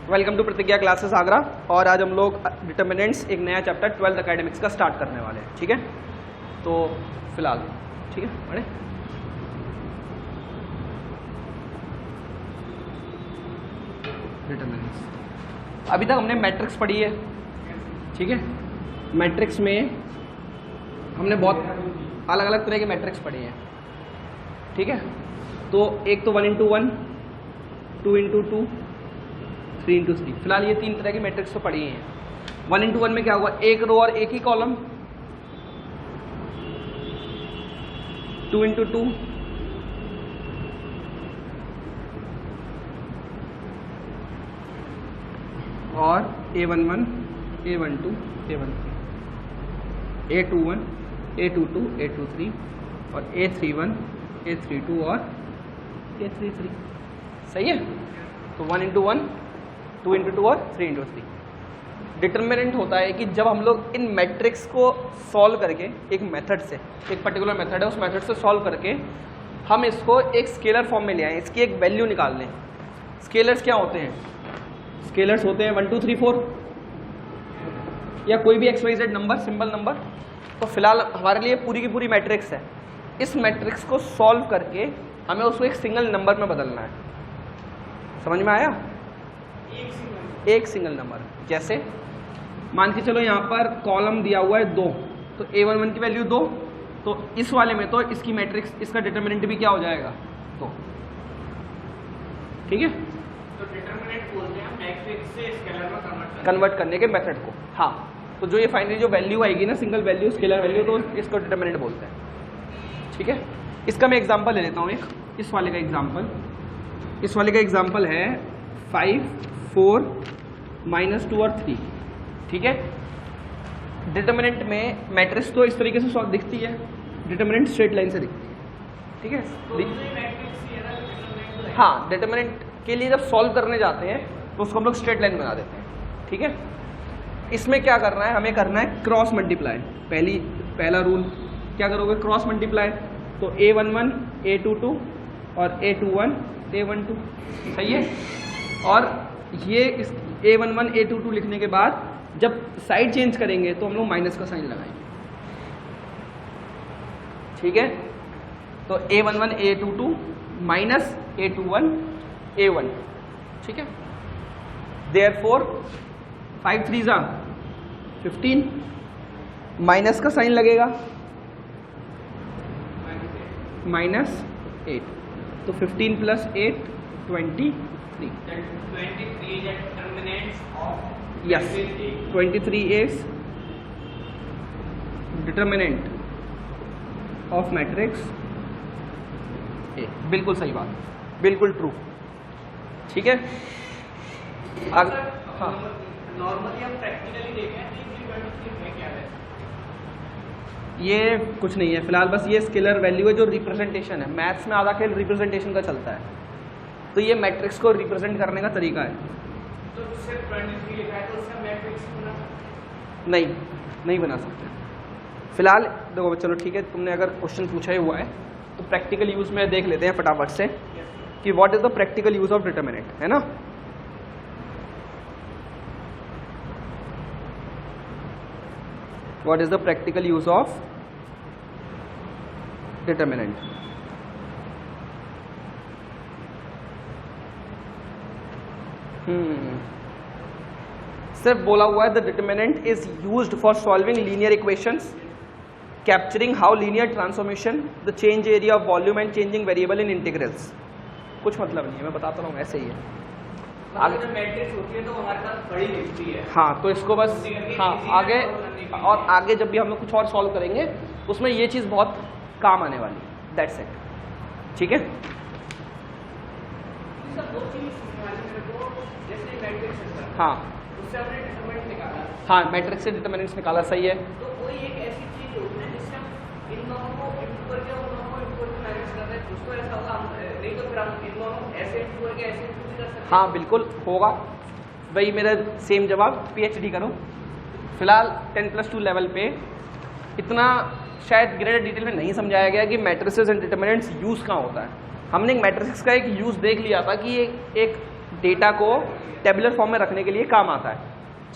Welcome to प्रतिज्ञा classes Agra. और आज हम लोग डिटर्मिनेंट्स एक नया चैप्टर 12th एकेडमिक्स का स्टार्ट करने वाले हैं। ठीक है, तो फिलहाल ठीक है बड़े डिटर्मिनेंट्स अभी तक हमने मैट्रिक्स पढ़ी है। ठीक है, मैट्रिक्स में हमने बहुत अलग अलग तरह के मैट्रिक्स पढ़ी हैं। ठीक है, तो एक तो 1 into 1, 2 into 2, 3 into 3। फिलहाल ये तीन तरह की मैट्रिक्स तो पढ़ी हैं। 1 into 1 में क्या होगा, एक रो और एक ही कॉलम। 2 into 2, और A11, A12, A13, A21, A22, A23 और A31, A32 और A33। सही है, तो 1 into 1, 2 into 2 और 3 into 3। डिटर्मिनेंट होता है कि जब हम लोग इन मैट्रिक्स को सॉल्व करके एक मेथड से, एक पर्टिकुलर मेथड है, उस मेथड से सॉल्व करके हम इसको एक स्केलर फॉर्म में ले आए, इसकी एक वैल्यू निकाल लें। स्केलर्स क्या होते हैं? स्केलर्स होते हैं 1 2 3 4 या कोई भी XYZ नंबर, सिंबल नंबर। तो फिलहाल हमारे लिए पूरी की पूरी मैट्रिक्स है। इस मैट्रिक्स को सॉल्व करके हमें उसको एक सिंगल नंबर में बदलना है। समझ में आया? एक सिंगल नंबर। जैसे मान के चलो यहाँ पर कॉलम दिया हुआ है 2, तो A11 की वैल्यू 2, तो इस वाले में तो इसकी मैट्रिक्स, इसका डिटर्मिनेंट भी क्या हो जाएगा, 2। ठीक है, तो डिटरमिनेंट बोलते हैं मैट्रिक्स से स्केलर में कन्वर्ट करने के मेथड को। हाँ, तो जो ये फाइनली जो वैल्यू आएगी ना, सिंगल वैल्यू, स्केलर वैल्यू, तो इसको डिटर्मिनेंट बोलते हैं। ठीक है, इसका मैं एग्जांपल ले लेता हूँ एक, इस वाले का एग्जांपल। इस वाले का एग्जांपल है 5, 4, -2 और 3। ठीक है, डिटर्मिनेंट में मैट्रिक्स तो इस तरीके से दिखती है, डिटर्मिनेंट स्ट्रेट लाइन से दिखती है। ठीक है, हाँ, डिटर्मिनेंट के लिए जब सॉल्व करने जाते हैं तो उसको हम लोग स्ट्रेट लाइन बना देते हैं। ठीक है, इसमें क्या करना है, हमें करना है क्रॉस मल्टीप्लाई। पहला रूल क्या करोगे, क्रॉस मल्टीप्लाई। तो A11, A22 और A21, A12। सही है, और ये इस A11, A22 लिखने के बाद जब साइड चेंज करेंगे तो हम लोग माइनस का साइन लगाएंगे। ठीक है, तो A11, A22 minus A21, A1। ठीक है, देयरफॉर 5 3 15, माइनस का साइन लगेगा, -8, तो 15 + 8 23। Yes, 23 is determinant of matrix A. बिल्कुल सही बात, बिल्कुल ट्रू। ठीक है, हाँ, नॉर्मली हम प्रैक्टिकली देखें तो 323 में क्या है? ये कुछ नहीं है फिलहाल, बस ये स्केलर वैल्यू है जो रिप्रेजेंटेशन है। मैथ्स में आधा खेल रिप्रेजेंटेशन का चलता है, तो ये मैट्रिक्स को रिप्रेजेंट करने का तरीका है। तो सिर्फ 23 लिखा है तो उससे मैट्रिक्स बना सकते? नहीं बना सकते फिलहाल। देखो चलो ठीक है, तुमने अगर क्वेश्चन पूछा ही हुआ है तो प्रैक्टिकल यूज में देख लेते हैं फटाफट से कि what is the practical use of determinant, है ना। What is the practical use of determinant? सिर्फ बोला हुआ है the determinant is used for solving linear equations, capturing how linear transformation, the change area of volume and changing variable in integrals. कुछ मतलब नहीं है, मैं बताता रहा हूँ, ऐसे ही है। आगे जब मैट्रिक्स होती है तो हमारे पास बड़ी दिखती है। हाँ, तो इसको बस, हाँ आगे, और आगे जब भी हम लोग कुछ और सॉल्व करेंगे उसमें ये चीज़ बहुत काम आने वाली है। That's it. ठीक है, हाँ उससे हमने डिटरमिनेंट निकाला। हाँ, मैट्रिक्स से डिटर्मिनेंट्स निकाला, सही है। तो कोई एक ऐसी चीज होती है जिससे हम इन दोनों को इंटू करके उन दोनों को इंटू करके मैनेज कर रहे हैं, उसको ऐसा होगा, नहीं तो फिर हम इन दोनों ऐसे इंटू करके ऐसे इंटू कर सकते हैं। हाँ बिल्कुल होगा, वही मेरा सेम जवाब। PhD करो। फिलहाल 10+2 लेवल पे इतना शायद ग्रेटर डिटेल में नहीं समझाया गया कि मैट्रिसेस एंड डिटर्मिनेंट्स यूज कहाँ होता है। हमने एक मैट्रिक्स का एक यूज देख लिया था कि एक डेटा को टेबुलर फॉर्म में रखने के लिए काम आता है,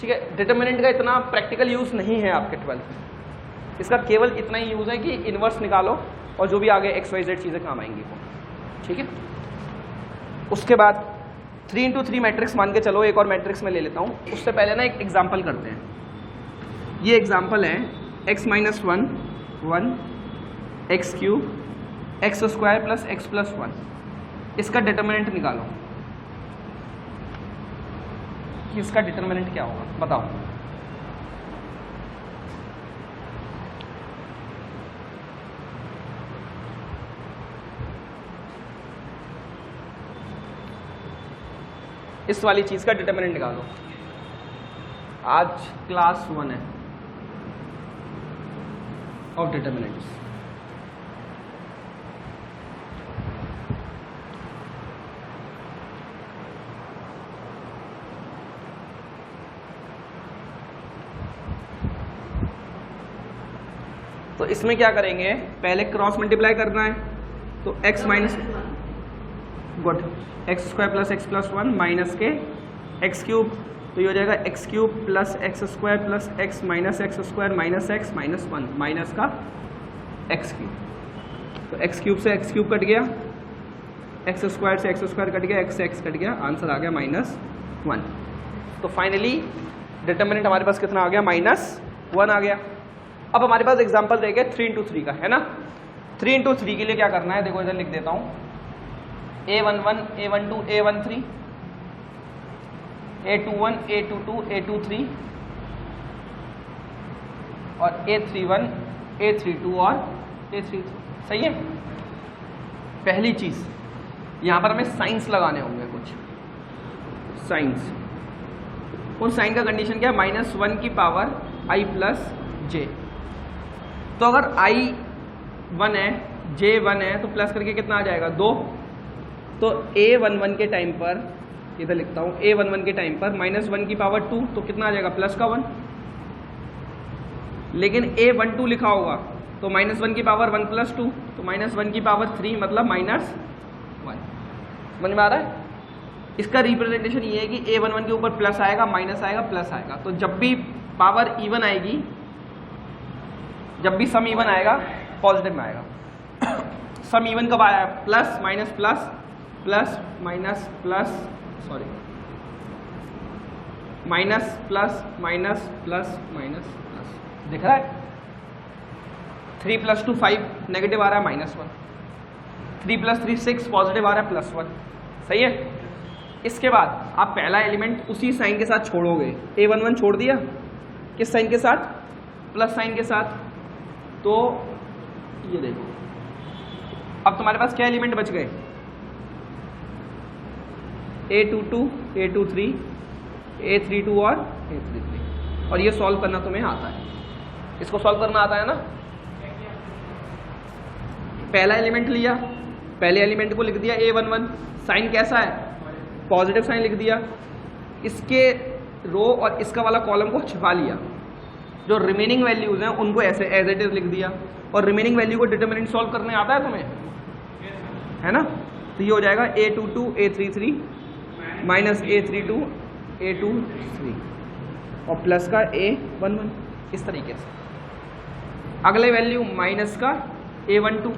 ठीक है। डिटर्मिनेंट का इतना प्रैक्टिकल यूज़ नहीं है आपके 12th में, इसका केवल इतना ही यूज़ है कि इन्वर्स निकालो और जो भी आगे XYZ चीज़ें काम आएंगी वो, ठीक है। उसके बाद 3 into 3 मैट्रिक्स मान के चलो, एक और मैट्रिक्स में ले लेता हूँ। उससे पहले ना एक एग्जाम्पल करते हैं। ये एग्जाम्पल है x - 1 1 x cube x square plus x plus 1, इसका डिटर्मिनेंट निकालो कि इसका डिटर्मिनेंट क्या होगा, बताओ। इस वाली चीज का डिटर्मिनेंट निकालो। आज क्लास 1 है ऑफ डिटर्मिनेंट्स। तो इसमें क्या करेंगे, पहले क्रॉस मल्टीप्लाई करना है, तो x minus good x square plus x plus 1 minus के एक्स क्यूब, तो ये हो जाएगा x cube plus x square plus x minus x square minus x minus 1 minus का एक्स क्यूब। तो एक्स क्यूब से एक्स क्यूब कट गया, x square से एक्स स्क्वायर कट गया, एक्स से एक्स कट गया, आंसर आ गया -1। तो फाइनली डिटर्मिनेंट हमारे पास कितना आ गया, -1 आ गया। अब हमारे पास एग्जाम्पल रहेगा 3 into 3 का, है ना। 3 into 3 के लिए क्या करना है, देखो इधर लिख देता हूँ, A11 A12 A13 A21 A22 A23 और A31 A32 और A33, सही है। पहली चीज यहां पर हमें साइंस लगाने होंगे, कुछ साइंस। उन साइन का कंडीशन क्या है, -1 की पावर i प्लस j। तो अगर i 1 है j 1 है तो प्लस करके कितना आ जाएगा, 2। तो A11 के टाइम पर, इधर लिखता हूँ, A11 के टाइम पर -1 की पावर 2, तो कितना आ जाएगा, प्लस का 1। लेकिन A12 लिखा होगा तो -1 की पावर 1 प्लस 2, तो -1 की पावर 3 मतलब -1। समझ में आ रहा है। इसका रिप्रेजेंटेशन ये है कि A11 के ऊपर प्लस आएगा, माइनस आएगा, प्लस आएगा। तो जब भी पावर इवन आएगी, जब भी सम इवन आएगा पॉजिटिव में आएगा। सम इवन कब आया, plus minus plus plus minus plus, sorry minus plus minus plus minus plus, दिख रहा है। 3 + 2 5 नेगेटिव आ रहा है -1, 3 + 3 6 पॉजिटिव आ रहा है +1, सही है। इसके बाद आप पहला एलिमेंट उसी साइन के साथ छोड़ोगे, A11 छोड़ दिया, किस साइन के साथ, प्लस साइन के साथ। तो ये देखो अब तुम्हारे पास क्या एलिमेंट बच गए, A22 A23 A32 और A33। और ये सॉल्व करना तुम्हें आता है, इसको सॉल्व करना आता है ना। पहला एलिमेंट लिया, पहले एलिमेंट को लिख दिया A11, साइन कैसा है, पॉजिटिव साइन लिख दिया। इसके रो और इसका वाला कॉलम को छिपा लिया, जो रिमेनिंग वैल्यूज हैं उनको ऐसे एज इट इज लिख दिया। और रिमेनिंग वैल्यू को डिटरमिनेंट सॉल्व करने आता है तुम्हें, है ना। तो ये हो जाएगा A22 A33 minus A32 A23 और प्लस का A11, इस तरीके से। अगले वैल्यू माइनस का A12,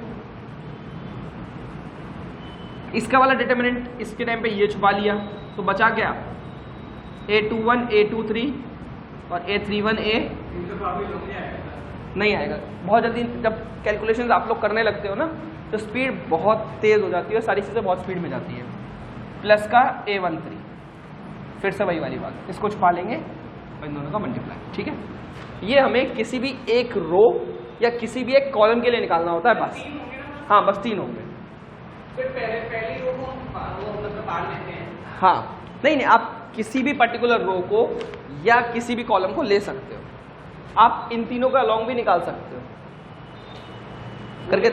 इसका वाला डिटरमिनेंट इसके टाइम पे ये छुपा लिया, तो बचा क्या, A21 A23 और A31 A नहीं आएगा। बहुत जल्दी जब कैलकुलेशंस आप लोग करने लगते हो ना, तो स्पीड बहुत तेज़ हो जाती है, सारी चीज़ें बहुत स्पीड में जाती है। प्लस का A13, फिर से वही वाली बात, इसको छुपा लेंगे और इन दोनों का मल्टीप्लाई, ठीक है। ये हमें किसी भी एक रो या किसी भी एक कॉलम के लिए निकालना होता है बस। हाँ, बस 3 होंगे। फिर पहली रो को मतलब बांट लेते हैं। हाँ, नहीं, आप किसी भी पर्टिकुलर रो को या किसी भी कॉलम को ले सकते हो। आप इन तीनों का अलॉन्ग भी निकाल सकते हो। करके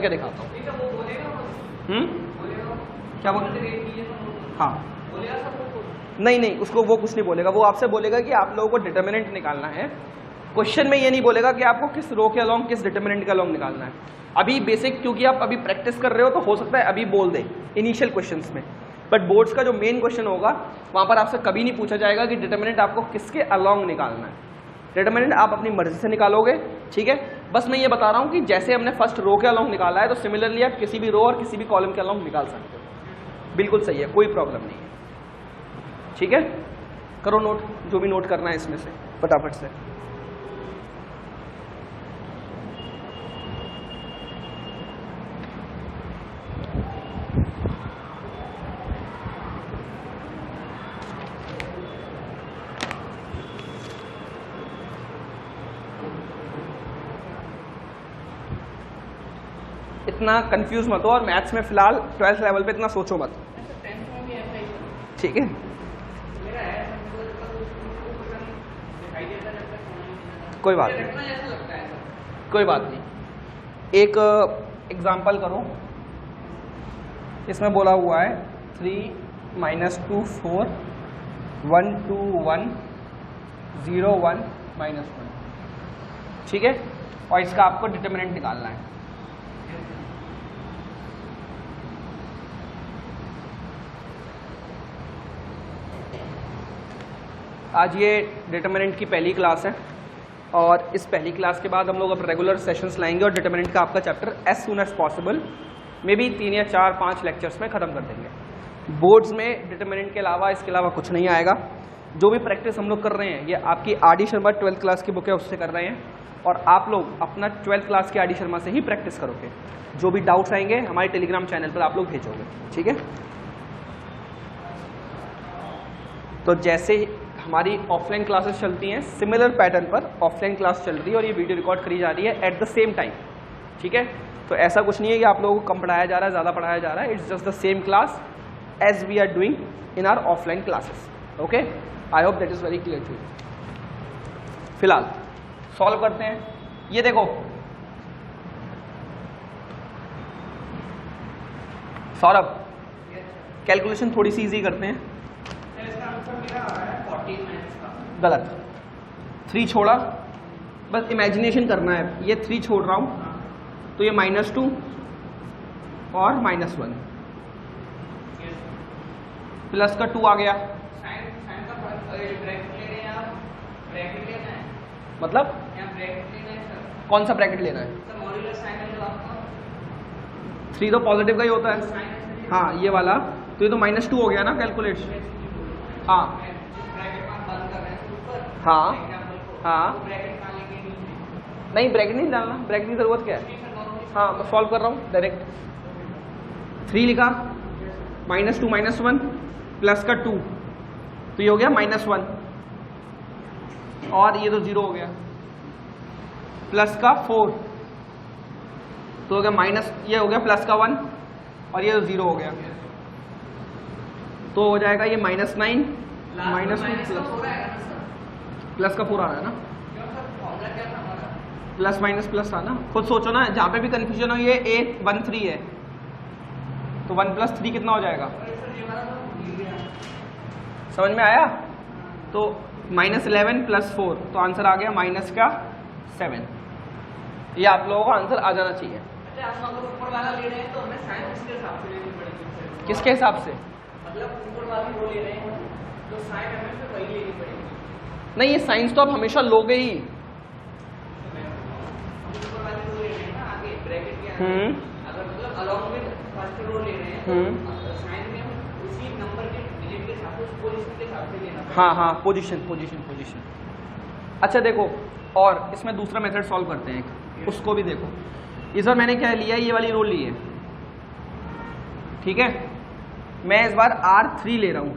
दिखाता हूँ। क्या बोल, हाँ, नहीं, उसको वो कुछ नहीं बोलेगा। वो आपसे बोलेगा कि आप लोगों को डिटरमिनेंट निकालना है। क्वेश्चन में ये नहीं बोलेगा कि आपको किस रो के अलॉन्ग किस डिटरमिनेंट के अलॉन्ग निकालना है। अभी बेसिक, क्योंकि आप अभी प्रैक्टिस कर रहे हो, तो हो सकता है अभी बोल दे इनिशियल क्वेश्चंस में, बट बोर्ड्स का जो मेन क्वेश्चन होगा वहाँ पर आपसे कभी नहीं पूछा जाएगा कि डिटर्मिनेंट आपको किसके अलोंग निकालना है। डिटर्मिनेंट आप अपनी मर्जी से निकालोगे, ठीक है। बस मैं ये बता रहा हूँ कि जैसे हमने फर्स्ट रो के अलोंग निकाला है तो सिमिलरली आप किसी भी रो और किसी भी कॉलम के अलोंग निकाल सकते हो। बिल्कुल सही है, कोई प्रॉब्लम नहीं है, ठीक है। करो नोट, जो भी नोट करना है इसमें से फटाफट से। इतना कंफ्यूज मत हो, और मैथ्स में फिलहाल 12th लेवल पे इतना सोचो मत, ठीक है। कोई बात नहीं, कोई बात नहीं। एक एग्जांपल करो, इसमें बोला हुआ है 3 - 2 4 1 2 1 0 1 -1, ठीक है। और इसका आपको डिटर्मिनेंट निकालना है। आज ये डिटर्मिनेंट की पहली क्लास है और इस पहली क्लास के बाद हम लोग अब रेगुलर सेशंस लाएंगे और डिटर्मिनेंट का आपका chapter as soon as possible maybe 3 या 4 5 लेक्चर्स में ख़त्म कर देंगे। बोर्ड्स में डिटर्मिनेंट के अलावा इसके अलावा कुछ नहीं आएगा। जो भी प्रैक्टिस हम लोग कर रहे हैं ये आपकी आर.डी. शर्मा 12th क्लास की बुक है उससे कर रहे हैं, और आप लोग अपना 12th क्लास के आर.डी. शर्मा से ही प्रैक्टिस करोगे। जो भी डाउट्स आएंगे हमारे टेलीग्राम चैनल पर आप लोग भेजोगे, ठीक है। तो जैसे हमारी ऑफलाइन क्लासेस चलती हैं सिमिलर पैटर्न पर ऑफलाइन क्लास चल रही है और ये वीडियो रिकॉर्ड करी जा रही है एट द सेम टाइम, ठीक है। तो ऐसा कुछ नहीं है कि आप लोगों को कम पढ़ाया जा रहा है, ज़्यादा पढ़ाया जा रहा है। It's just the same class as we are doing in our offline classes, okay. I hope that is very clear to you. फिलहाल सॉल्व करते हैं। ये देखो सौरभ, कैलकुलेशन थोड़ी सी इजी करते हैं। गलत, 3 छोड़ा, बस इमेजिनेशन करना है। ये 3 छोड़ रहा हूं तो ये -2 और -1 प्लस का 2 आ गया। मतलब कौन सा ब्रैकेट लेना है? 3 तो पॉजिटिव का ही होता है, हाँ ये वाला। तो ये तो -2 हो गया ना कैलकुलेट, हाँ हाँ हाँ। नहीं ब्रैकेट नहीं डालना, ब्रैकेट की जरूरत क्या है? हाँ मैं सॉल्व कर रहा हूँ डायरेक्ट। 3 लिखा, -2 -1 प्लस का 2 तो ये हो गया -1, और ये तो 0 हो गया, प्लस का 4 तो हो गया माइनस, ये हो गया प्लस का 1 और ये तो 0 हो गया, तो हो जाएगा ये -9 -2 प्लस का 4 आ रहा है ना, प्लस माइनस प्लस था ना। खुद सोचो ना, जहाँ पे भी कंफ्यूजन हो, ये 1 3 है तो 1 + 3 कितना हो जाएगा? समझ में आया? तो -11 + 4 तो आंसर आ गया -7। ये आप लोगों का आंसर आ जाना चाहिए। ऊपर वाला ले रहे हैं तो हमें साइन किसके हिसाब से लेनी पड़ेगी? किसके हिसाब से? मतलब ऊपर वाली रो ले रहे हैं तो साइन हमें फिर वही लेनी पड़ेगी। नहीं, ये साइंस तो आप हमेशा लोगे ही। ऊपर वाली रो ले रहे हैं ना, आगे ब्रैकेट के आगे, अगर मतलब अलोंग विद फर्स्ट रो ले रहे हैं तो साइन में हम उसी नंबर के डिजिट के हिसाब से, पोजीशन के हिसाब से लेना पड़ेगा। हाँ, पोजीशन। अच्छा देखो, और इसमें दूसरा मेथड सॉल्व करते हैं एक, उसको भी देखो। इस बार मैंने क्या लिया, ये वाली रो ली है, ठीक है। मैं इस बार R3 ले रहा हूं,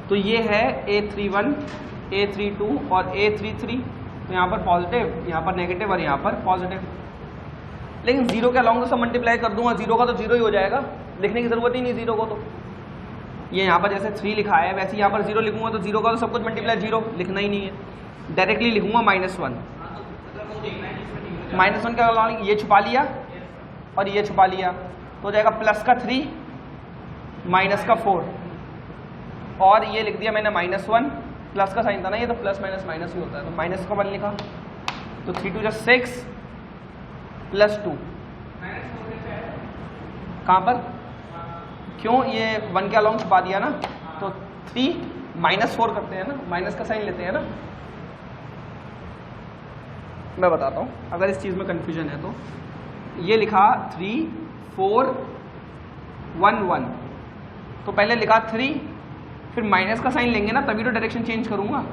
तो ये है A31 A32 और A33। तो यहाँ पर पॉजिटिव, यहाँ पर नेगेटिव और यहाँ पर पॉजिटिव। लेकिन 0 के अलाउंग तो सब मल्टीप्लाई कर दूंगा, 0 का तो 0 ही हो जाएगा, लिखने की जरूरत ही नहीं 0 को। तो ये यहाँ पर जैसे 3 लिखा है वैसे यहाँ पर 0 लिखूंगा, तो 0 का तो सब कुछ मल्टीप्लाई 0 लिखना ही नहीं है, डायरेक्टली लिखूंगा -1। -1 के अलाउंग ये छुपा लिया और ये छुपा लिया, तो हो जाएगा प्लस का 3 माइनस का 4, और ये लिख दिया मैंने -1, प्लस का साइन था ना, ये तो प्लस माइनस माइनस ही होता है, तो माइनस का 1 लिखा, तो 3 2 6 +2 कहाँ पर? क्यों, ये 1 के अलॉन्ग छुपा दिया ना, तो 3 -4 करते हैं ना, माइनस का साइन लेते हैं ना। मैं बताता हूँ अगर इस चीज़ में कन्फ्यूजन है तो, ये लिखा 3 4 1 1, तो पहले लिखा 3, फिर माइनस का साइन लेंगे ना तभी तो डायरेक्शन चेंज करूँगा,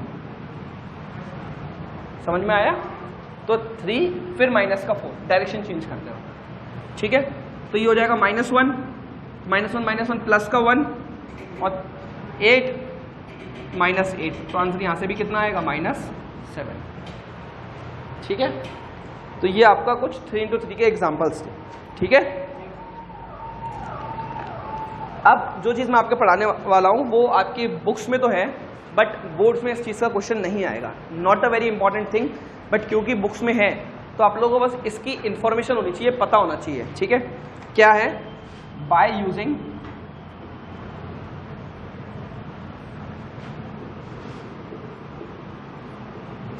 समझ में आया? तो 3 फिर माइनस का 4, डायरेक्शन चेंज करते हो, ठीक है। तो ये हो जाएगा -1 -1 प्लस का 1 और 8 -8, तो आंसर यहाँ से भी कितना आएगा -7, ठीक है। तो ये आपका कुछ 3 into 3 के एग्जाम्पल्स थे, ठीक है। अब जो चीज़ मैं आपके पढ़ाने वाला हूँ वो आपकी बुक्स में तो है, बट बोर्ड्स में इस चीज़ का क्वेश्चन नहीं आएगा, not a very important thing, but क्योंकि बुक्स में है तो आप लोगों को बस इसकी इंफॉर्मेशन होनी चाहिए, पता होना चाहिए, ठीक है। क्या है? By using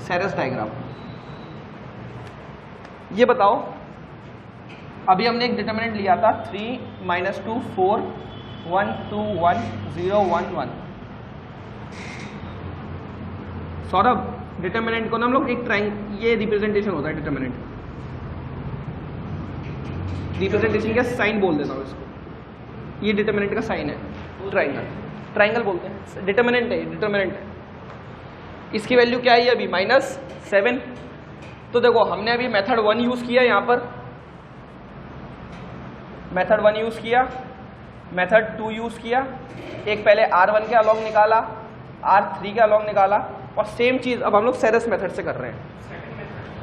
Sarrus diagram. ये बताओ, अभी हमने एक डिटरमिनेंट लिया था 3 -2 4 1 2 1 0 1 1। सौरभ, डिटरमिनेंट को ना हम लोग एक ये रिप्रेजेंटेशन होता है डिटरमिनेंट, रिप्रेजेंटेशन का साइन बोल देता हूँ इसको, ये डिटरमिनेंट का साइन है, ट्राइंगल बोलते हैं, डिटरमिनेंट है। इसकी वैल्यू क्या है अभी -7। तो देखो हमने अभी मेथड 1 यूज़ किया, यहाँ पर मेथड 1 यूज़ किया, मेथड 2 यूज़ किया, एक पहले R1 के अलॉन्ग निकाला, R3 के अलॉन्ग निकाला, और सेम चीज़ अब हम लोग सेरेस मेथड से कर रहे हैं।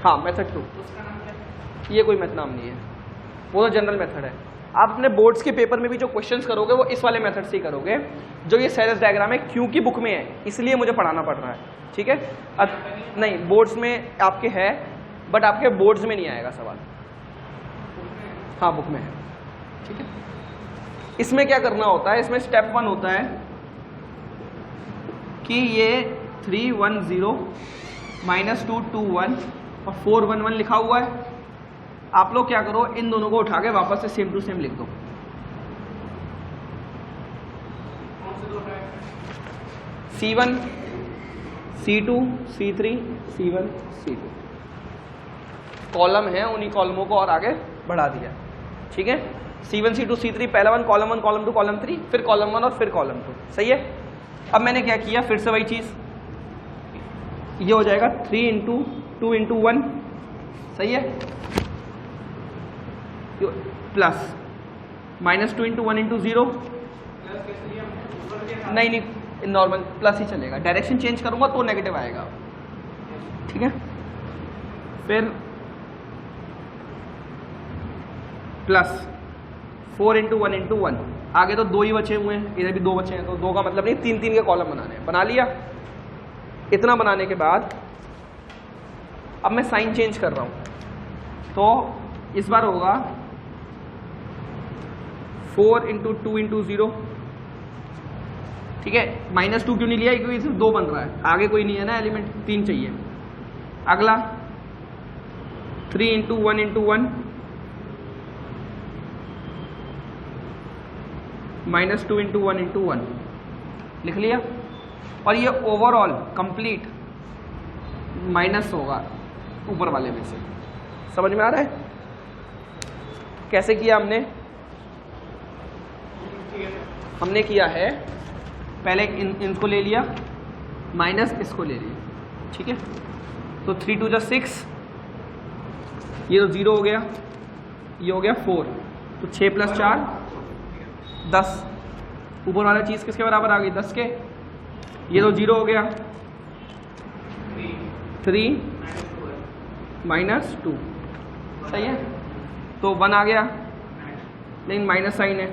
हाँ, मेथड 2, ये कोई मेथड नाम नहीं है, वो तो जनरल मेथड है। आप अपने बोर्ड्स के पेपर में भी जो क्वेश्चंस करोगे वो इस वाले मेथड से ही करोगे, जो ये सेरेस डायग्राम है, क्योंकि बुक में है इसलिए मुझे पढ़ाना पड़ रहा है, ठीक है। अब नहीं, बोर्ड्स में आपके है, बट आपके बोर्ड्स में नहीं आएगा सवाल, हाँ बुक में है, ठीक है। इसमें क्या करना होता है, इसमें स्टेप 1 होता है कि ये 3 1 0 -2 2 1 और 4 1 1 लिखा हुआ है। आप लोग क्या करो, इन दोनों को उठा के वापस से सेम टू सेम लिख दो। C1 C2 C3 C1 C2 column है, उन्हीं कॉलमों को और आगे बढ़ा दिया, ठीक है। C1 C2 C3 पहला 1 कॉलम 1 कॉलम 2 कॉलम 3, फिर कॉलम 1 और फिर कॉलम 2, सही है। अब मैंने क्या किया, फिर से वही चीज़, ये हो जाएगा 3 into 2 into 1, सही है, प्लस -2 into 1 into 0, नहीं नॉर्मल प्लस ही चलेगा, डायरेक्शन चेंज करूंगा तो नेगेटिव आएगा, ठीक है। फिर प्लस 4 into 1 into 1, आगे तो 2 ही बचे हुए हैं, इधर भी 2 बचे हैं, तो 2 का मतलब नहीं 3 3 के कॉलम बनाने हैं, बना लिया। इतना बनाने के बाद अब मैं साइन चेंज कर रहा हूं, तो इस बार होगा 4 into 2 into 0, ठीक है। -2 क्यों नहीं लिया, क्योंकि सिर्फ 2 बन रहा है, आगे कोई नहीं है ना एलिमेंट, 3 चाहिए। अगला 3 into 1 into 1 -2 into 1 into 1 लिख लिया, और ये ओवरऑल कंप्लीट माइनस होगा ऊपर वाले में से, समझ में आ रहा है कैसे किया हमने किया है, पहले इनको ले लिया माइनस इसको ले लिया, ठीक है। तो 3 2 6, ये तो 0 हो गया, ये हो गया 4, तो 6 + 4 10, ऊपर वाला चीज़ किसके बराबर आ गई, 10 के, ये तो 0 हो गया, 3 -2, सही है, तो 1 आ गया, लेकिन माइनस साइन है,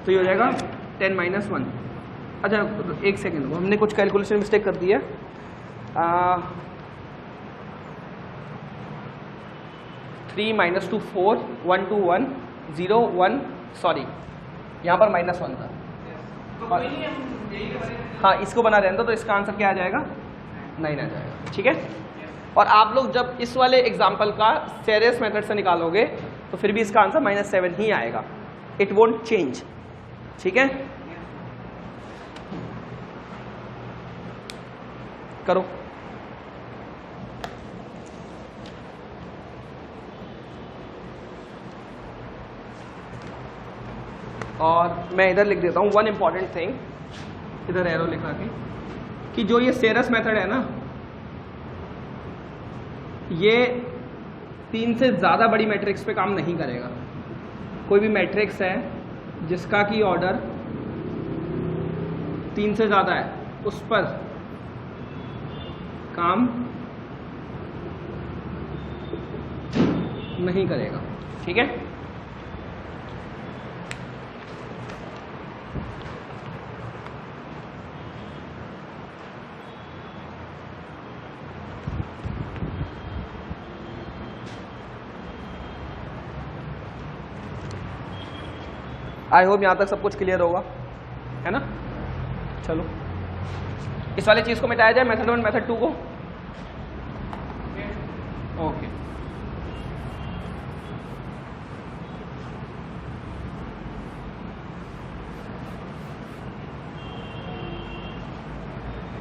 तो ये हो जाएगा 10 - 1। अच्छा एक सेकेंड, हमने कुछ कैलकुलेशन मिस्टेक कर दी है, 3 -2 4 1 2 1 0 1, सॉरी यहाँ पर -1 था, हाँ इसको बना रहने दो, तो इसका आंसर क्या आ जाएगा, 9 आ जाएगा, ठीक है। और आप लोग जब इस वाले एग्जाम्पल का सेरेस मेथड से निकालोगे तो फिर भी इसका आंसर -7 ही आएगा, इट वोंट चेंज, ठीक है, करो। और मैं इधर लिख देता हूँ वन इंपॉर्टेंट थिंग, इधर एरो लिखा के, कि जो ये सेरस मेथड है ना, ये 3 से ज़्यादा बड़ी मैट्रिक्स पे काम नहीं करेगा। कोई भी मैट्रिक्स है जिसका की ऑर्डर 3 से ज़्यादा है उस पर काम नहीं करेगा। ठीक है, आई होप यहाँ तक सब कुछ क्लियर होगा, है ना। चलो इस वाले चीज़ को मिटाया जाए, मेथड 1 मेथड 2 को। ओके,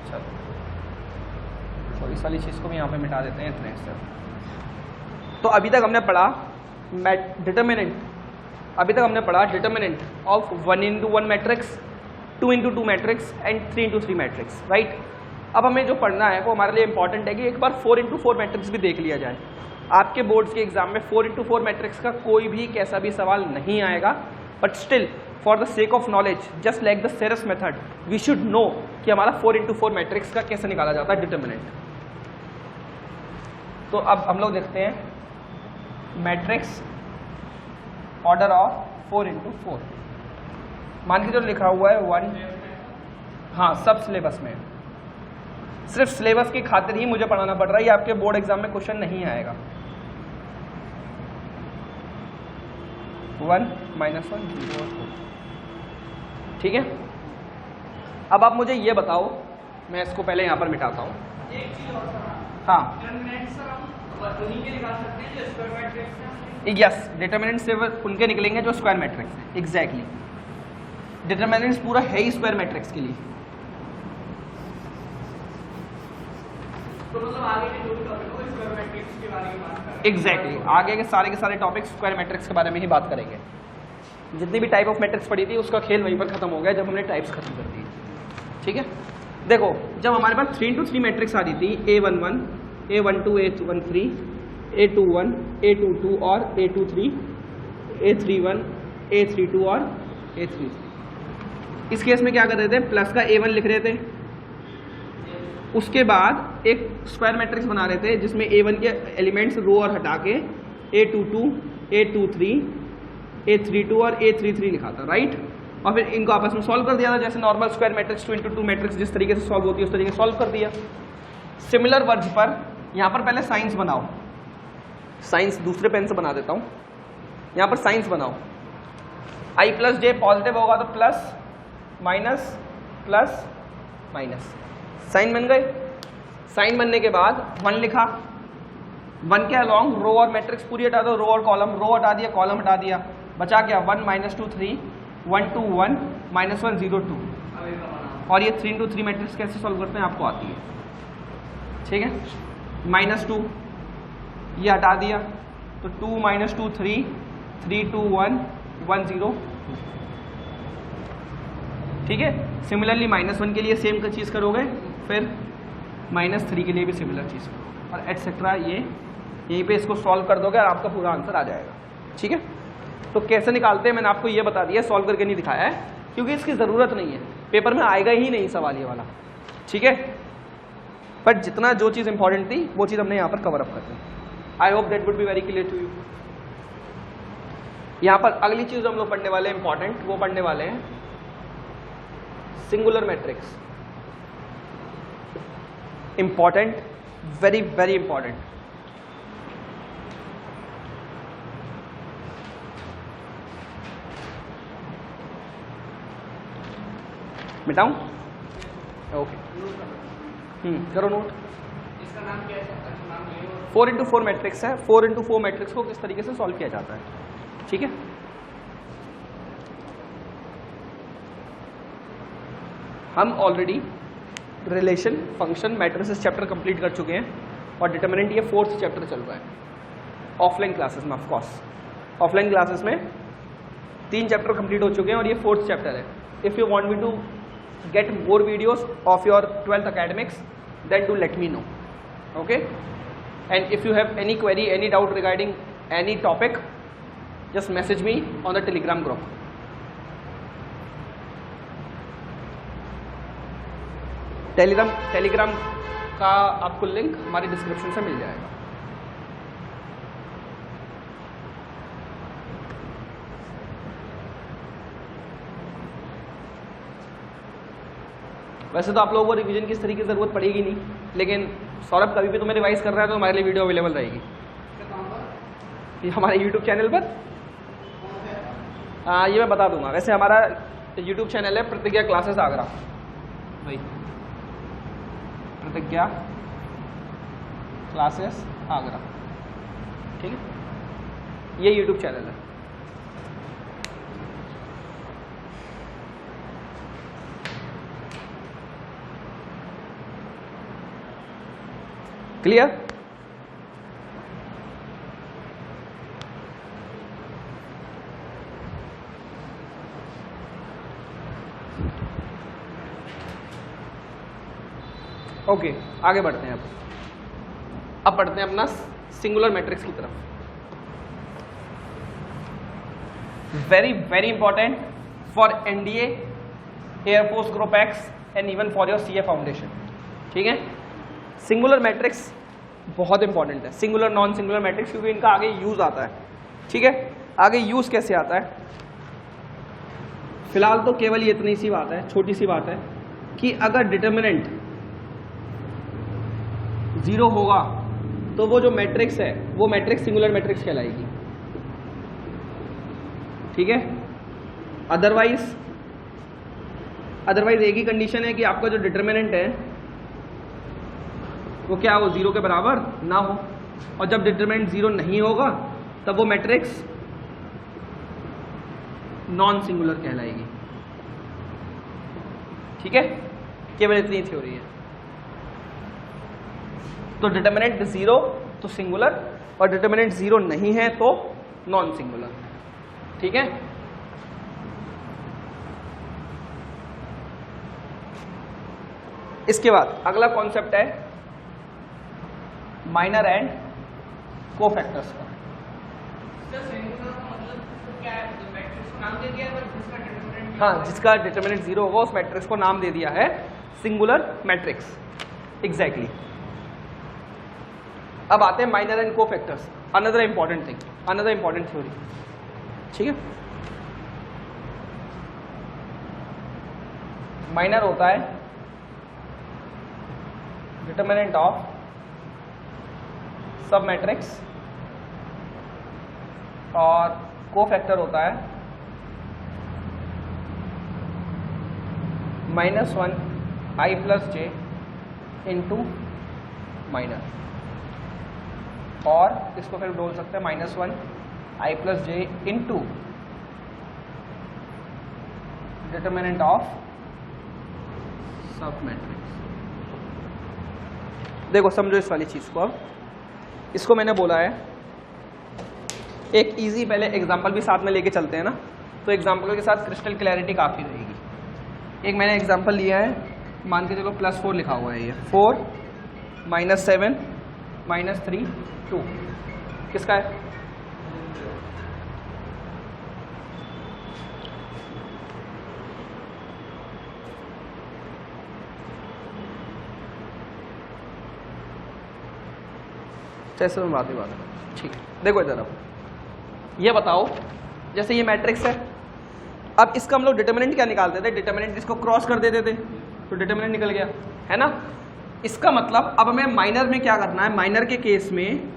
चलो तो इस वाली चीज़ को भी यहाँ पे मिटा देते हैं इतने से। तो अभी तक हमने पढ़ा डिटर्मिनेंट, अभी तक हमने पढ़ा determinant of 1x1 matrix, 2x2 matrix and 3x3 matrix, right. अब हमें जो पढ़ना है वो हमारे लिए इंपॉर्टेंट है कि एक बार 4x4 मैट्रिक्स भी देख लिया जाए। आपके बोर्ड्स के एग्जाम में 4x4 मैट्रिक्स का कोई भी कैसा भी सवाल नहीं आएगा, but still for the sake of knowledge just like the Sarrus method we should know कि हमारा 4x4 मैट्रिक्स का कैसे निकाला जाता है डिटर्मिनेंट। तो अब हम लोग देखते हैं मैट्रिक्स ऑर्डर ऑफ 4x4। मान के जो लिखा हुआ है 1, हाँ सब सिलेबस में, सिर्फ सिलेबस की खातिर ही मुझे पढ़ाना पड़ रहा है, ये आपके बोर्ड एग्जाम में क्वेश्चन नहीं आएगा। 1 -1 0 2, ठीक है। अब आप मुझे ये बताओ, मैं इसको पहले यहाँ पर मिटाता हूँ। एक चीज और सर, हाँ डिटरमिनेंट सर हम उन्हीं के निकाल सकते हैं जो स्क्वायर मैट्रिक्स है। यस, डिटर्मिनेंट से उनके निकलेंगे जो स्क्वायर मैट्रिक्स है। एग्जैक्टली, डिटर्मिनेंट पूरा है ही स्क्वायर मैट्रिक्स के लिए। तो मतलब आगे के जो भी टॉपिक हो स्क्वायर मैट्रिक्स के बारे में बात करें। एग्जैक्टली, आगे के सारे टॉपिक स्क्वायर मैट्रिक्स के बारे में ही बात करेंगे। जितनी भी टाइप ऑफ मैट्रिक्स पढ़ी थी उसका खेल वहीं पर खत्म हो गया जब हमने टाइप्स खत्म कर दी। ठीक है, देखो जब हमारे पास 3x3 मैट्रिक्स आ रही थी, A11, A12, A13, A21, A22 और A23, A31, A32 और A33। इस केस में क्या कर रहे थे, प्लस का A1 लिख रहे थे, उसके बाद एक स्क्वायर मैट्रिक्स बना रहे थे जिसमें A1 के एलिमेंट्स रो और हटा के A22, A23, A32 और A33 लिखा था, राइट। और फिर इनको आपस में सॉल्व कर दिया था, जैसे normal square matrix 2x2 matrix जिस तरीके से सॉल्व होती है उस तरीके से सॉल्व कर दिया। सिमिलर वर्ज पर यहाँ पर पहले साइंस बनाओ, साइंस दूसरे पेन से बना देता हूँ। यहाँ पर साइंस बनाओ, i + j पॉजिटिव होगा तो plus minus plus minus, sign बन गए। साइन बनने के बाद 1 लिखा, 1 के अलॉन्ग रो और मैट्रिक्स पूरी हटा दो, रो और कॉलम, रो हटा दिया कॉलम हटा दिया, बचा क्या 1 - 2 3, 1 2 1 -1 0 2। और ये 3x3 मैट्रिक्स कैसे सॉल्व करते हैं आपको आती है, ठीक है। -2 ये हटा दिया तो 2 - 2 3, 3 2 1 1 0, ठीक है। सिमिलरली -1 के लिए सेम का चीज़ करोगे, फिर -3 के लिए भी सिमिलर चीज़ करोगे और एटसेट्रा। ये यहीं पे इसको सॉल्व कर दोगे और आपका पूरा आंसर आ जाएगा, ठीक है। तो कैसे निकालते हैं मैंने आपको ये बता दिया, सॉल्व करके नहीं दिखाया है क्योंकि इसकी ज़रूरत नहीं है, पेपर में आएगा ही नहीं सवाल ये वाला, ठीक है। बट जितना जो चीज़ इंपॉर्टेंट थी वो चीज़ हमने यहाँ पर कवर अप कर दी। I hope that would be very clear to you. यहाँ पर अगली चीज़ हम लोग पढ़ने वाले हैं इंपॉर्टेंट, वो पढ़ने वाले हैं singular matrix. Important, very very important. मिटाऊं? ओके, करो नोट। इसका नाम क्या है? नाम ये 4x4 मैट्रिक्स है। 4x4 मैट्रिक्स को किस तरीके से सॉल्व किया जाता है, ठीक है। हम already relation function matrices chapter complete कर चुके हैं और डिटरमिनेंट ये 4th चैप्टर चल रहा है ऑफलाइन क्लासेस में। ऑफ कोर्स ऑफलाइन क्लासेस में 3 चैप्टर कंप्लीट हो चुके हैं और ये 4th चैप्टर है। If you want me to get more videos of your 12th academics then do let me know, okay? And if you have any query, any doubt regarding any topic, just message me on the Telegram group. Telegram का आपको link हमारी description से मिल जाएगा। वैसे तो आप लोगों को रिवीजन की इस तरीके की ज़रूरत पड़ेगी नहीं, लेकिन सौरभ कभी भी तुम्हें रिवाइज कर रहा है तो हमारे लिए वीडियो अवेलेबल रहेगी ये हमारे यूट्यूब चैनल पर। हाँ, ये मैं बता दूंगा। वैसे हमारा यूट्यूब चैनल है प्रतिज्ञा क्लासेस आगरा, भाई प्रतिज्ञा क्लासेस आगरा, ठीक है, ये यूट्यूब चैनल है। क्लियर? ओके, आगे बढ़ते हैं। अब पढ़ते हैं अपना सिंगुलर मैट्रिक्स की तरफ। Very very important for NDA, air force group x and even for your CA foundation, ठीक है। सिंगुलर मैट्रिक्स बहुत इंपॉर्टेंट है, सिंगुलर नॉन सिंगुलर मैट्रिक्स, क्योंकि इनका आगे यूज आता है, ठीक है। आगे यूज कैसे आता है, फिलहाल तो केवल ये इतनी सी बात है, छोटी सी बात है कि अगर डिटर्मिनेंट 0 होगा तो वो जो मैट्रिक्स है वो मैट्रिक्स सिंगुलर मैट्रिक्स कहलाएगी, ठीक है। अदरवाइज एक ही कंडीशन है कि आपका जो डिटर्मिनेंट है वो क्या हो, 0 के बराबर ना हो, और जब डिटरमिनेंट 0 नहीं होगा तब वो मैट्रिक्स नॉन सिंगुलर कहलाएगी, ठीक है। केवल इतनी थ्योरी है। तो डिटरमिनेंट 0 तो सिंगुलर और डिटरमिनेंट 0 नहीं है तो नॉन सिंगुलर, ठीक है। इसके बाद अगला कॉन्सेप्ट है माइनर एंड कोफैक्टर्स का। हाँ, जिसका डिटरमिनेंट 0 होगा उस मैट्रिक्स को नाम दे दिया है सिंगुलर मैट्रिक्स, एग्जैक्टली। अब आते हैं minor and cofactors, another important thing, another important theory, ठीक है। माइनर होता है डिटरमिनेंट ऑफ सब मैट्रिक्स और कोफैक्टर होता है -1 i + j इंटू माइनर, और इसको फिर बोल सकते हैं -1 i + j into determinant of सब मैट्रिक्स। देखो समझो इस वाली चीज को। अब इसको मैंने बोला है, एक इजी पहले एग्जांपल भी साथ में लेके चलते हैं ना, तो एग्जांपल के साथ क्रिस्टल क्लैरिटी काफ़ी रहेगी। एक मैंने एग्जांपल लिया है, मान के चलो +4 लिखा हुआ है, ये 4 -7 -3 2 किसका है? जैसे मैं बात है, ठीक है। देखो इधर, अब ये बताओ, जैसे ये मैट्रिक्स है, अब इसका हम लोग डिटरमिनेंट क्या निकालते थे, डिटरमिनेंट इसको क्रॉस कर देते थे तो डिटरमिनेंट निकल गया, है ना। इसका मतलब अब हमें माइनर में क्या करना है, माइनर के केस में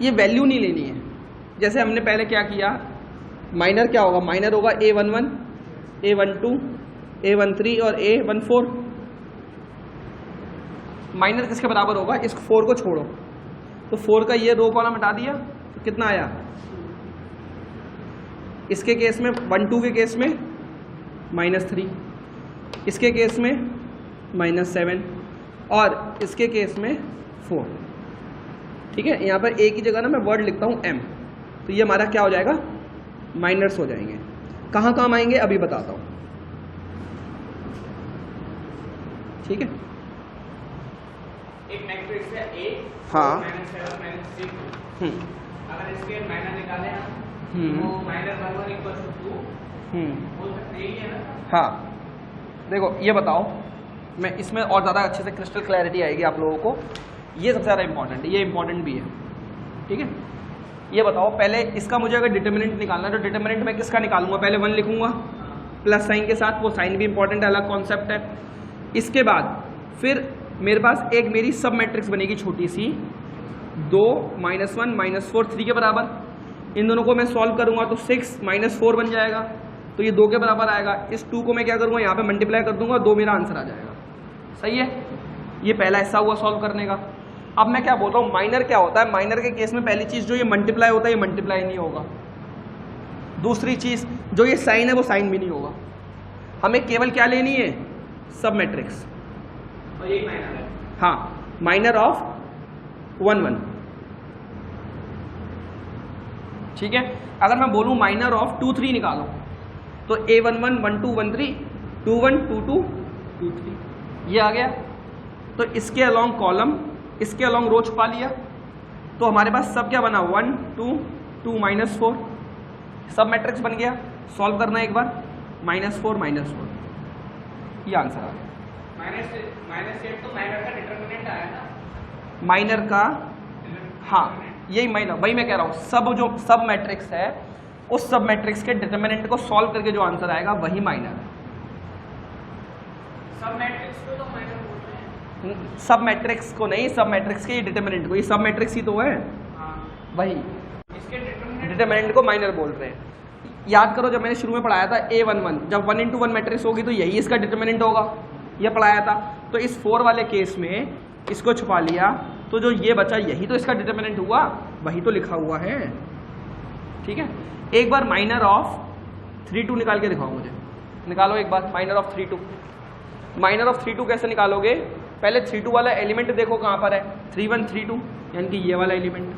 ये वैल्यू नहीं लेनी है। जैसे हमने पहले क्या किया, माइनर क्या होगा, माइनर होगा A11 A12 A13 और A14। माइनर किसके बराबर होगा, इस 4 को छोड़ो तो 4 का ये रो कॉलम हटा दिया तो कितना आया, इसके केस में 1 2 के केस में -3, इसके केस में -7 और इसके केस में 4। ठीक है, यहाँ पर एक ही जगह ना मैं वर्ड लिखता हूँ m, तो ये हमारा क्या हो जाएगा, माइनर्स हो जाएंगे। कहाँ काम आएंगे अभी बताता हूँ। ठीक है, एक मैट्रिक्स है A, हाँ, -7 -3 अगर इसके माइनर निकाले हम तो माइनर 1 1 2 बोल सकते हैं, है ना। हाँ, देखो ये बताओ, मैं इसमें और ज़्यादा अच्छे से क्रिस्टल क्लैरिटी आएगी आप लोगों को। ये सबसे ज़्यादा इंपॉर्टेंट है, ये इंपॉर्टेंट भी है। ठीक है, ये बताओ पहले इसका मुझे अगर डिटर्मिनेंट निकालना है तो डिटर्मिनेंट मैं किसका निकालूंगा, पहले 1 लिखूंगा प्लस साइन के साथ, वो साइन भी इंपॉर्टेंट है, अलग कॉन्सेप्ट है। इसके बाद फिर मेरे पास एक मेरी सब मैट्रिक्स बनेगी छोटी सी, 2 -1 -4 3 के बराबर। इन दोनों को मैं सॉल्व करूंगा तो 6 -4 बन जाएगा, तो ये 2 के बराबर आएगा। इस 2 को मैं क्या करूंगा, यहाँ पे मल्टीप्लाई कर दूंगा, 2 मेरा आंसर आ जाएगा। सही है, ये पहला हिस्सा हुआ सॉल्व करने का। अब मैं क्या बोल रहा हूँ, माइनर क्या होता है। माइनर के केस में पहली चीज़ जो ये मल्टीप्लाई होता है, ये मल्टीप्लाई नहीं होगा। दूसरी चीज़ जो ये साइन है, वो साइन भी नहीं होगा। हमें केवल क्या लेनी है, सब मैट्रिक्स। तो ये माइनर है, हाँ, माइनर ऑफ 1 1। ठीक है, अगर मैं बोलूँ माइनर ऑफ 2 3 निकालो तो A1 1 1 2 1 3 2 1 2 2 2 3 ये आ गया। तो इसके अलॉन्ग कॉलम, इसके अलॉन्ग रो छुपा लिया, तो हमारे पास सब क्या बना, 1 2 2 -4 सब मैट्रिक्स बन गया। सॉल्व करना है एक बार, -4 -4, ये आंसर आ गया। -8 तो माइनर का डिटरमिनेंट आया ना, माइनर का, हाँ यही माइनर, वही मैं कह रहा हूँ। सब जो सब मैट्रिक्स है, उस सब मैट्रिक्स के डिटरमिनेंट को सॉल्व करके जो आंसर आएगा वही माइनर है। सब मैट्रिक्स को तो माइनर बोलते हैं, सब मैट्रिक्स को नहीं, सब मैट्रिक्स के डिटरमिनेंट को, ये सब मैट्रिक्स ही तो है, हाँ वही इसके डिटरमिनेंट को माइनर बोल रहे हैं। याद करो जब मैंने शुरू में पढ़ाया था A1 1, जब 1 × 1 मैट्रिक्स होगी तो यही इसका डिटरमिनेंट होगा, ये पढ़ाया था। तो इस 4 वाले केस में इसको छुपा लिया, तो जो ये बचा यही तो इसका डिटरमिनेंट हुआ, वही तो लिखा हुआ है। ठीक है, एक बार माइनर ऑफ 3 2 निकाल के दिखाओ मुझे, निकालो एक बार माइनर ऑफ 3 2। माइनर ऑफ 3 2 कैसे निकालोगे, पहले 3 2 वाला एलिमेंट देखो कहाँ पर है, 3 1 3 2, यानी कि ये वाला एलिमेंट।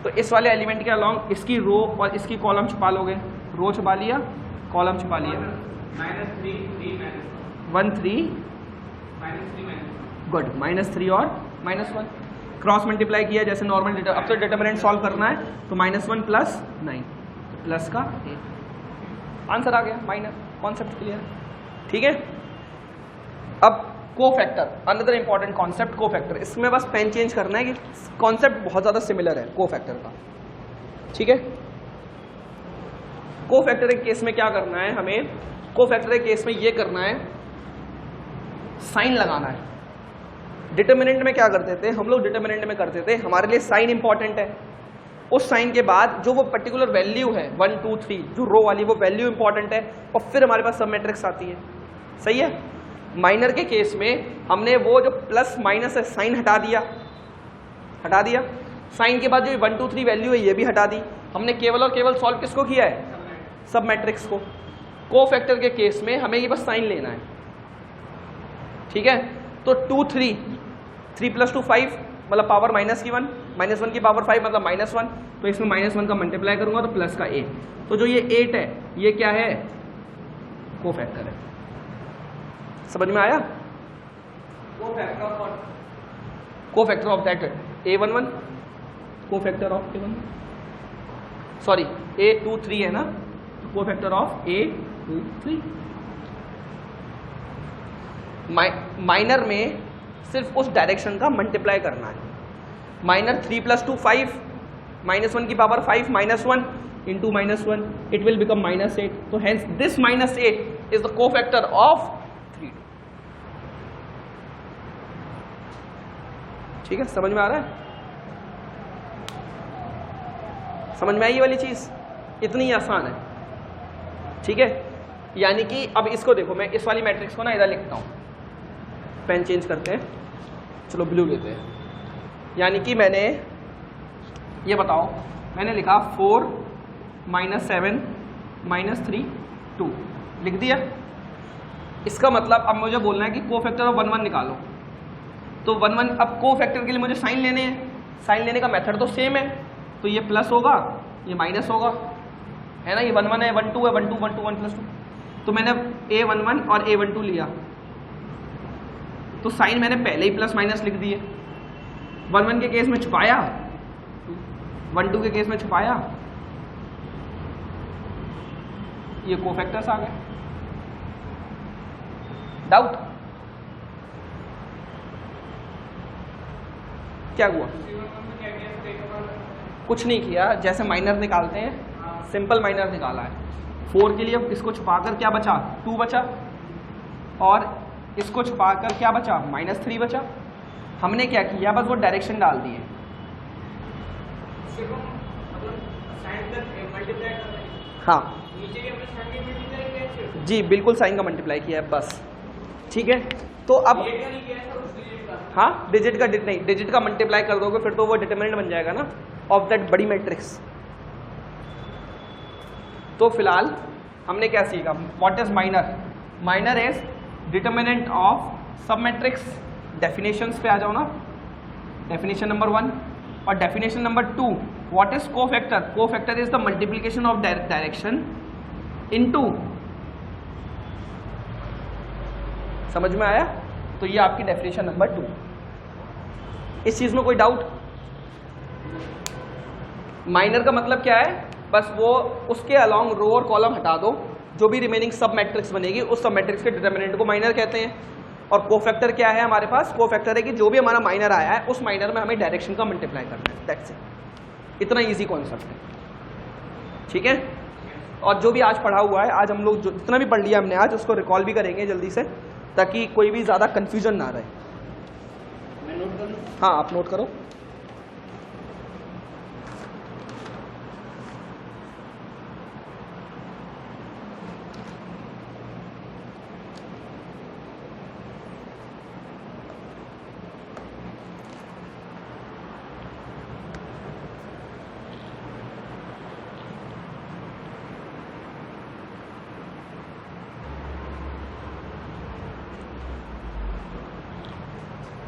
तो इस वाले एलिमेंट के अलॉन्ग इसकी रो और इसकी कॉलम छुपा लोगे, रो छुपा लिया, कॉलम छुपा लिया, -3 3 1 3 -3 गुड, -3 और -1 क्रॉस मल्टीप्लाई किया जैसे नॉर्मल। अब तो डिटरमिनेंट सॉल्व करना है, तो -1 + 9 प्लस का 8, आंसर आ गया माइनर। कॉन्सेप्ट क्लियर, ठीक है। अब cofactor, another important concept cofactor. इसमें बस पेन चेंज करना है कि कॉन्सेप्ट बहुत ज़्यादा सिमिलर है कोफैक्टर का। ठीक है, कोफैक्टर के केस में क्या करना है हमें, कोफैक्टर के केस में ये करना है, साइन लगाना है। डिटरमिनेंट में क्या करते थे हम लोग, डिटरमिनेंट में करते थे हमारे लिए साइन इंपॉर्टेंट है, उस साइन के बाद जो वो पर्टिकुलर वैल्यू है 1 2 3 जो रो वाली, वो वैल्यू इंपॉर्टेंट है, और फिर हमारे पास सब मैट्रिक्स आती है। सही है। माइनर के केस में हमने वो जो प्लस माइनस है साइन हटा दिया, साइन के बाद जो 1 2 3 वैल्यू है ये भी हटा दी। हमने केवल और केवल सॉल्व किसको किया है, सब मैट्रिक्स को। कोफैक्टर के केस में हमें ये बस साइन लेना है। ठीक है, तो 2 3 3 + 2 5 मतलब पावर -1, -1 की पावर 5 मतलब -1, तो इसमें -1 का मल्टीप्लाई करूंगा तो प्लस का 8, तो जो ये 8 है ये क्या है, कोफैक्टर है। समझ में आया, cofactor of that A1 1, cofactor of A1, sorry A2 3 है ना, कोफैक्टर ऑफ A2 3। माइनर में सिर्फ उस डायरेक्शन का मल्टीप्लाई करना है। माइनर 3 + 2 5, -1 की power 5 -1 into -1 it will become -8, so hence this -8 is the cofactor of 3 2। ठीक है, समझ में आ रहा है, समझ में आई ये वाली चीज, इतनी आसान है। ठीक है, यानी कि अब इसको देखो, मैं इस वाली मैट्रिक्स को ना इधर लिखता हूं, पेन चेंज करते हैं, चलो ब्लू लेते हैं। यानी कि मैंने ये बताओ, मैंने लिखा 4 -7 -3 2 लिख दिया। इसका मतलब अब मुझे बोलना है कि कोफैक्टर ऑफ 1 1 निकालो। तो 1 1 अब कोफैक्टर के लिए मुझे साइन लेने हैं, साइन लेने का मेथड तो सेम है, तो ये प्लस होगा ये माइनस होगा, है ना। ये 1 1 है 1 2 है 1 2 1 2 1 + 2, तो मैंने A11 और A12 लिया, तो साइन मैंने पहले ही प्लस माइनस लिख दिए। 1 1 के केस में छुपाया, 1 2 के केस में छुपाया, ये कोफैक्टर्स आ गए। डाउट क्या हुआ? कुछ नहीं किया, जैसे माइनर निकालते हैं सिंपल माइनर निकाला है। 4 के लिए इसको छुपाकर क्या बचा 2 बचा, और इसको छुपाकर क्या बचा -3 बचा। हमने क्या किया बस वो डायरेक्शन डाल दिए। हाँ जी बिल्कुल साइन का मल्टीप्लाई किया है बस, ठीक है। तो अब हाँ डिजिट का नहीं, डिजिट का मल्टीप्लाई कर दोगे फिर तो वो डिटरमिनेंट बन जाएगा ना ऑफ दैट बड़ी मैट्रिक्स। तो फिलहाल हमने क्या सीखा, what is minor. Minor is determinant of सब मैट्रिक्स। डेफिनेशंस पे आ जाओ ना, डेफिनेशन नंबर 1 और definition number 2, what is cofactor. Cofactor is the multiplication of direction into. समझ में आया? तो ये आपकी डेफिनेशन नंबर 2। इस चीज में कोई डाउट? माइनर का मतलब क्या है, बस वो उसके अलोंग रो और कॉलम हटा दो, जो भी रिमेनिंग सब मैट्रिक्स बनेगी उस सब मैट्रिक्स के डिटरमिनेंट को माइनर कहते हैं। और कोफैक्टर क्या है हमारे पास, कोफैक्टर है कि जो भी हमारा माइनर आया है उस माइनर में हमें डायरेक्शन का मल्टीप्लाई करना है, दैट्स इट। इतना इजी कॉन्सेप्ट है, ठीक है। और जो भी आज पढ़ा हुआ है, आज हम लोग जो जितना भी पढ़ लिया हमने आज, उसको रिकॉल भी करेंगे जल्दी से, ताकि कोई भी ज़्यादा कन्फ्यूजन ना रहे। मैं नोट कर लूं? हाँ आप नोट करो।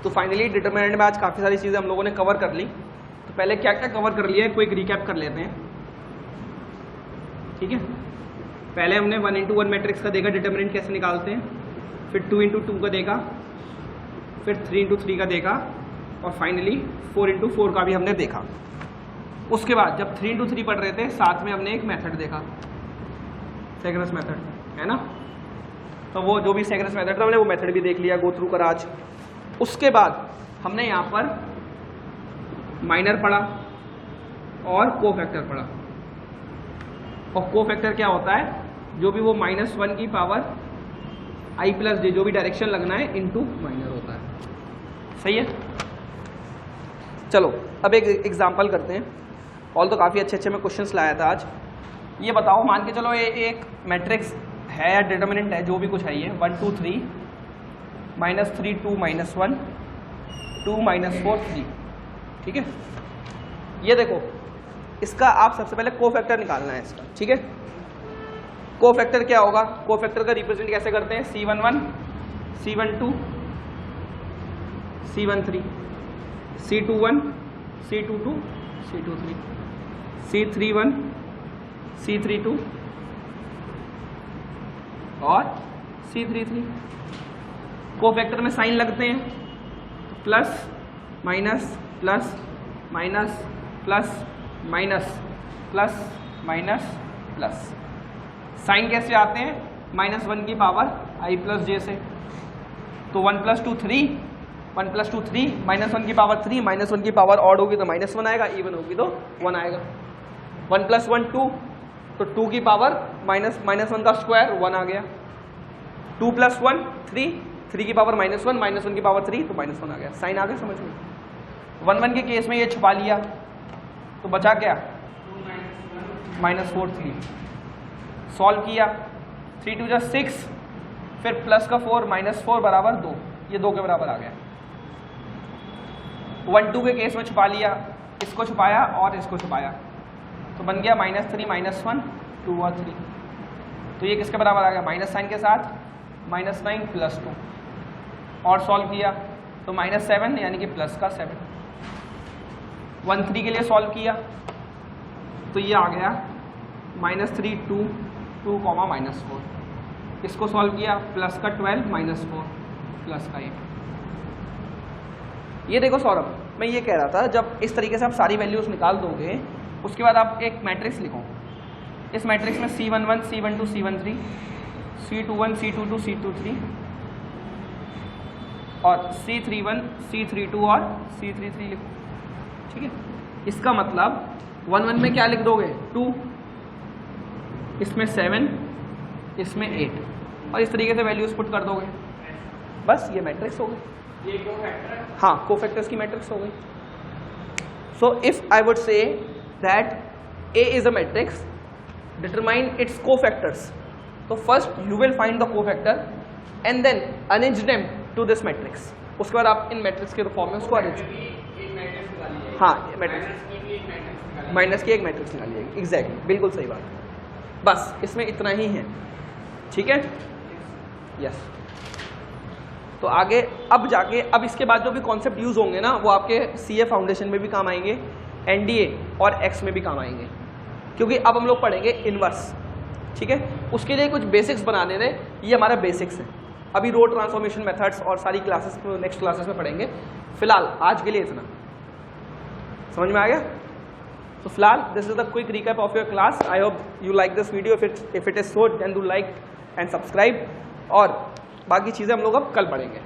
तो फाइनली डिटरमिनेंट में आज काफ़ी सारी चीज़ें हम लोगों ने कवर कर ली। तो पहले क्या क्या कवर कर लिया है, कोई रिकैप कर लेते हैं, ठीक है। पहले हमने 1 × 1 मैट्रिक्स का देखा डिटरमिनेंट कैसे निकालते हैं, फिर 2 × 2 का देखा, फिर 3 × 3 का देखा, और फाइनली 4 × 4 का भी हमने देखा। उसके बाद जब 3 × 3 पढ़ रहे थे साथ में हमने एक मेथड देखा, सेगरस मेथड, है ना। तो वो जो भी सेगरस मेथड था हमने वो मेथड भी देख लिया, गो थ्रू कर आज। उसके बाद हमने यहाँ पर माइनर पढ़ा और कोफैक्टर पढ़ा। और कोफैक्टर क्या होता है, जो भी वो -1 की पावर i + j जो भी डायरेक्शन लगना है इनटू माइनर होता है, सही है। चलो अब एक एग्जांपल करते हैं। ऑल तो काफ़ी अच्छे अच्छे मैं क्वेश्चंस लाया था आज। ये बताओ, मान के चलो ये एक मैट्रिक्स है या डिटरमिनेंट है, जो भी कुछ है, ये 1 2 3 -3 2 -1 2 -4 3, ठीक है। ये देखो, इसका आप सबसे पहले कोफैक्टर निकालना है इसका, ठीक है। कोफैक्टर क्या होगा, कोफैक्टर का रिप्रेजेंट कैसे करते हैं, C11 C12 C13 C21 C22 C23 C31 C32 और C33। कोफैक्टर में साइन लगते हैं, plus minus plus minus plus minus plus minus plus. Sign कैसे आते हैं, -1 की पावर i + j से। तो 1 + 2 3, 1 + 2 3, -1 की पावर 3, -1 की पावर ऑड होगी तो -1 आएगा, इवन होगी तो 1 आएगा। 1 + 1 2, तो 2 की पावर -1 का स्क्वायर 1 आ गया। 2 + 1 3, 3 की पावर -1, -1 की पावर 3, तो -1 आ गया। साइन आ गया समझ में। 1 1 के केस में ये छुपा लिया तो बचा क्या, -4 3। सॉल्व किया, 3 2 = 6, फिर प्लस का 4 -4 = 2, ये 2 के बराबर आ गया। 1 2 के केस में छुपा लिया, इसको छुपाया और इसको छुपाया, तो बन गया -3 -1 2 और 3। तो ये किसके बराबर आ गया, माइनस साइन के साथ -9 + 2 और सॉल्व किया तो -7 यानी कि प्लस का 7। 1 3 के लिए सॉल्व किया तो ये आ गया -3 2 2, -4। इसको सॉल्व किया प्लस का 12 -4 प्लस का 8। ये देखो सौरभ, मैं ये कह रहा था जब इस तरीके से आप सारी वैल्यूज निकाल दोगे उसके बाद आप एक मैट्रिक्स लिखो। इस मैट्रिक्स में C11 C12 C13 C21 C22 C23 और C31 C32 और C33 लिखो। ठीक है, इसका मतलब 1 1 में क्या लिख दोगे 2, इसमें 7, इसमें 8 और इस तरीके से वैल्यूज पुट कर दोगे। बस ये मैट्रिक्स हो गई। ये कोफैक्टर है। हाँ, कोफैक्टर्स की मैट्रिक्स हो गई। So if I would say that A is a matrix, determine its cofactors. So first you will find the cofactor and then arrange them to this matrix. उसके बाद आप इन मैट्रिक्स के form में उसको arrange, हाँ matrix minus की एक matrix निकाल जाएगी। एग्जैक्टली, बिल्कुल सही बात। बस इसमें इतना ही है। ठीक है, यस। तो आगे अब जाके अब इसके बाद जो भी कॉन्सेप्ट यूज होंगे ना वो आपके CA फाउंडेशन में भी काम आएंगे, NDA और X में भी काम आएंगे, क्योंकि अब हम लोग पढ़ेंगे इनवर्स। ठीक है, उसके लिए कुछ बेसिक्स बना देने, ये हमारा बेसिक्स है। अभी रो ट्रांसफॉर्मेशन मेथड्स और सारी क्लासेस नेक्स्ट क्लासेस में पढ़ेंगे। फिलहाल आज के लिए इतना। समझ में आ गया? तो फिलहाल this is the quick recap of your class. I hope you like this video. If it is so then do like and subscribe, और बाकी चीज़ें हम लोग अब कल पढ़ेंगे।